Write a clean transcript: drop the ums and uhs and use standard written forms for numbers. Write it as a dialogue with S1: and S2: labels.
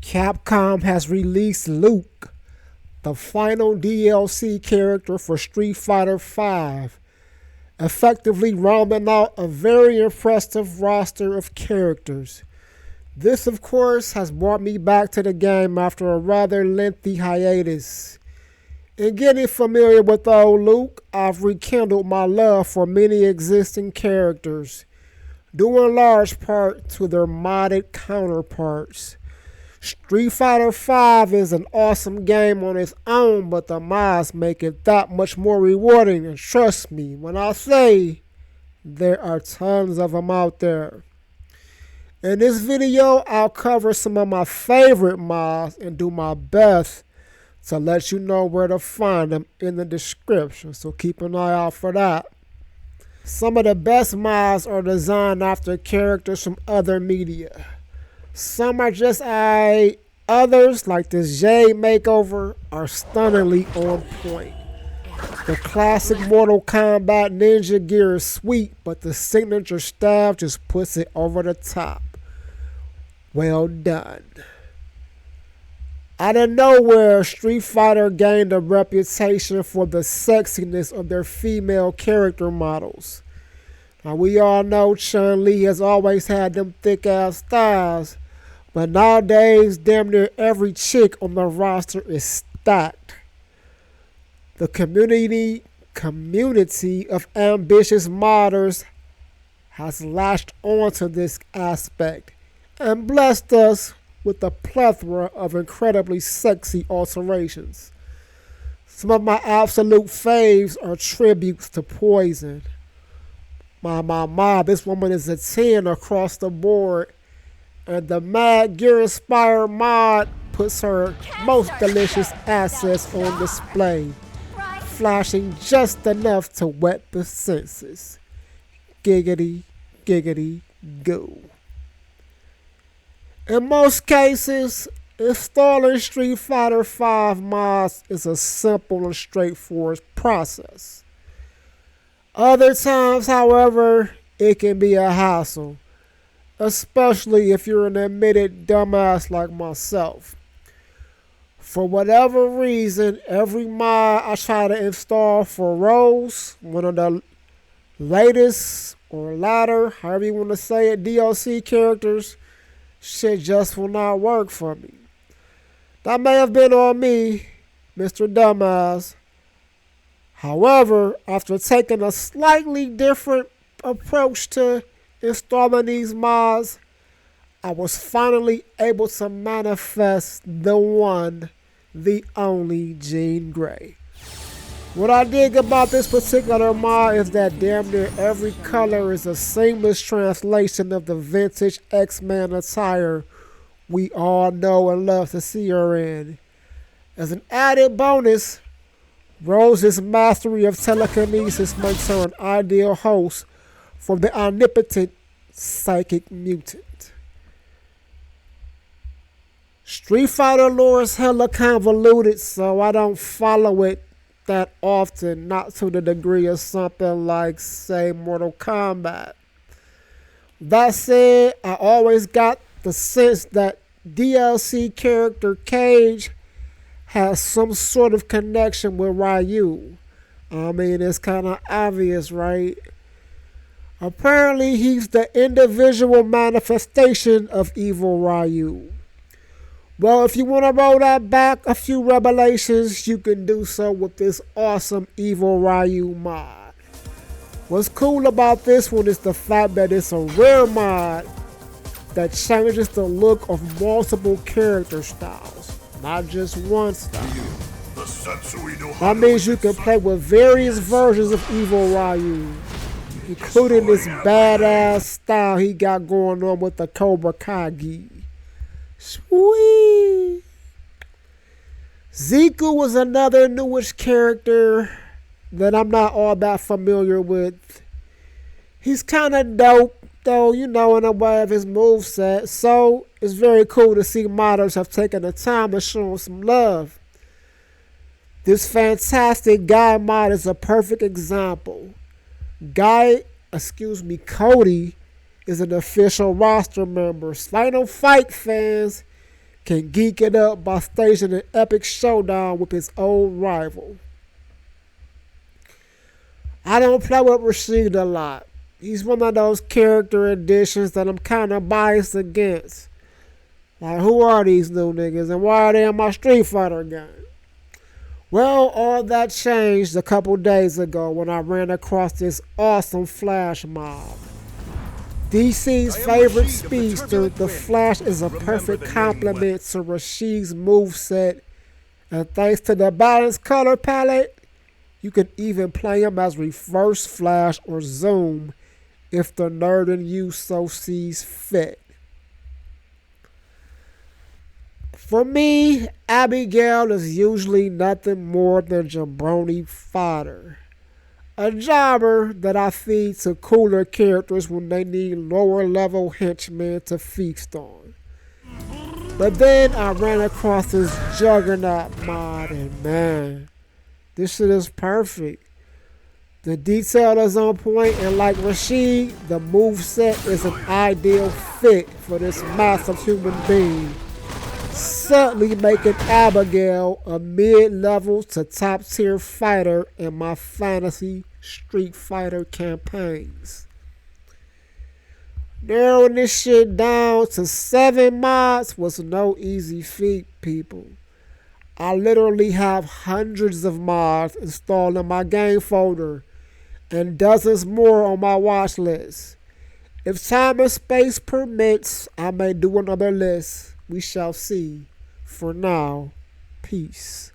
S1: Capcom has released Luke, the final DLC character for Street Fighter V, effectively rounding out a very impressive roster of characters. This, of course, has brought me back to the game after a rather lengthy hiatus. In getting familiar with old Luke, I've rekindled my love for many existing characters, due in large part to their modded counterparts. Street Fighter V is an awesome game on its own, but the mods make it that much more rewarding, and trust me when I say there are tons of them out there. In this video, I'll cover some of my favorite mods and do my best to let you know where to find them in the description, so keep an eye out for that. Some of the best mods are designed after characters from other media. Some are just alright, others, like this Jade makeover, are stunningly on point. The classic Mortal Kombat ninja gear is sweet, but the signature staff just puts it over the top. Well done. Out of nowhere, Street Fighter gained a reputation for the sexiness of their female character models. Now, we all know Chun-Li has always had them thick-ass thighs, but nowadays, damn near every chick on the roster is stacked. The community of ambitious modders has latched onto this aspect and blessed us with a plethora of incredibly sexy alterations. Some of my absolute faves are tributes to Poison. This woman is a 10 across the board, and the Mad Gear Inspired mod puts her most delicious assets on display, flashing just enough to wet the senses. Giggity, giggity, go. In most cases, installing Street Fighter V mods is a simple and straightforward process. Other times, however, it can be a hassle, especially if you're an admitted dumbass like myself. For whatever reason, every mod I try to install for Rose, one of the latest or latter, however you want to say it, DLC characters, shit just will not work for me. That may have been on me, Mr. Dumbass. However, after taking a slightly different approach to installing these mods, I was finally able to manifest the one, the only Jean Grey. What I dig about this particular mod is that damn near every color is a seamless translation of the vintage X-Men attire we all know and love to see her in. As an added bonus, Rose's mastery of telekinesis makes her an ideal host for the omnipotent psychic mutant. Street Fighter lore is hella convoluted, so I don't follow it that often, not to the degree of something like, say, Mortal Kombat. That said, I always got the sense that DLC character Kage has some sort of connection with Ryu. I mean, it's kind of obvious, right? Apparently, he's the individual manifestation of evil Ryu. Well, if you want to roll that back a few revelations, you can do so with this awesome Evil Ryu mod. What's cool about this one is the fact that it's a rare mod that changes the look of multiple character styles, not just one style. That means you can play with various versions of Evil Ryu, including this badass style he got going on with the Cobra Kage. Sweet. Zeku was another newish character that I'm not all that familiar with. He's kind of dope, though, in a way of his moveset, so it's very cool to see modders have taken the time to show him some love. This fantastic guy mod is a perfect example. Cody is an official roster member. Final Fight fans can geek it up by staging an epic showdown with his old rival. I don't play with Rashid a lot. He's one of those character additions that I'm kind of biased against. Like, who are these new niggas and why are they in my Street Fighter game? Well, all that changed a couple days ago when I ran across this awesome Flash mob. DC's favorite speedster, the Flash is a perfect complement to Rashid's moveset, and thanks to the balanced color palette, you can even play him as Reverse Flash or Zoom if the nerd in you so sees fit. For me, Abigail is usually nothing more than jabroni fodder. A jobber that I feed to cooler characters when they need lower level henchmen to feast on. But then I ran across this Juggernaut mod and man, this shit is perfect. The detail is on point and like Rashid, the moveset is an ideal fit for this massive human being. Suddenly making Abigail a mid-level to top-tier fighter in my fantasy Street Fighter campaigns. Narrowing this shit down to 7 mods was no easy feat, people. I literally have hundreds of mods installed in my game folder and dozens more on my watch list. If time and space permits, I may do another list. We shall see. For now, peace.